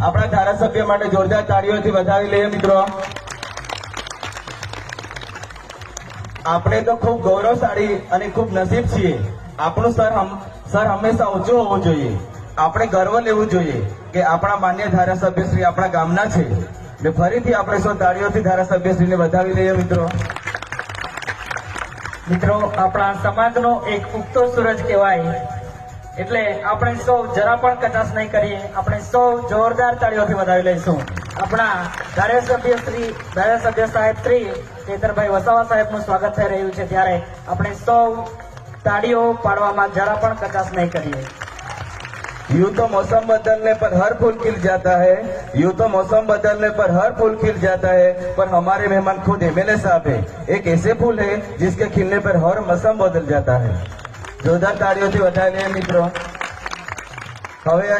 આપણા ધારાસભ્ય માટે જોરદાર તાળીઓથી વધાવી લઈએ મિત્રો। આપણે તો ખૂબ ગૌરવશાળી અને ખૂબ નસીબ છીએ। આપણું સર હંમેશા ઊંચું હોવું જોઈએ। આપણે ગર્વ લેવું જોઈએ કે આપણા માન્ય ધારાસભ્ય શ્રી આપણા ગામના છે। ને ફરીથી આપણે સૌ તાળીઓથી ધારાસભ્ય શ્રીને વધાવી લઈએ મિત્રો। મિત્રો આપણા સમાજનો એક ઉગતો સૂરજ કહેવાય, એટલે આપણે સૌ જરા પણ કચાશ નહીં કરીએ, આપણે સૌ જોરદાર તાળીઓથી વધાવી લઈશું। આપણા ધારાસભ્ય સાહેબ શ્રી ચેતરભાઈ વસાવા સાહેબનું સ્વાગત થઈ રહ્યું છે, ત્યારે આપણે સૌ તાળીઓ પાડવામાં જરા પણ કચાશ નહીં કરીએ। यूं तो मौसम बदलने पर हर फूल खिल जाता है, यूं तो मौसम बदलने पर हर फूल खिल जाता है, पर हमारे मेहमान खुद एमएलए साहब है, एक ऐसे फूल है जिसके खिलने पर हर मौसम बदल जाता है। जोरदार ताड़ियों से बधाई मित्रों। હવે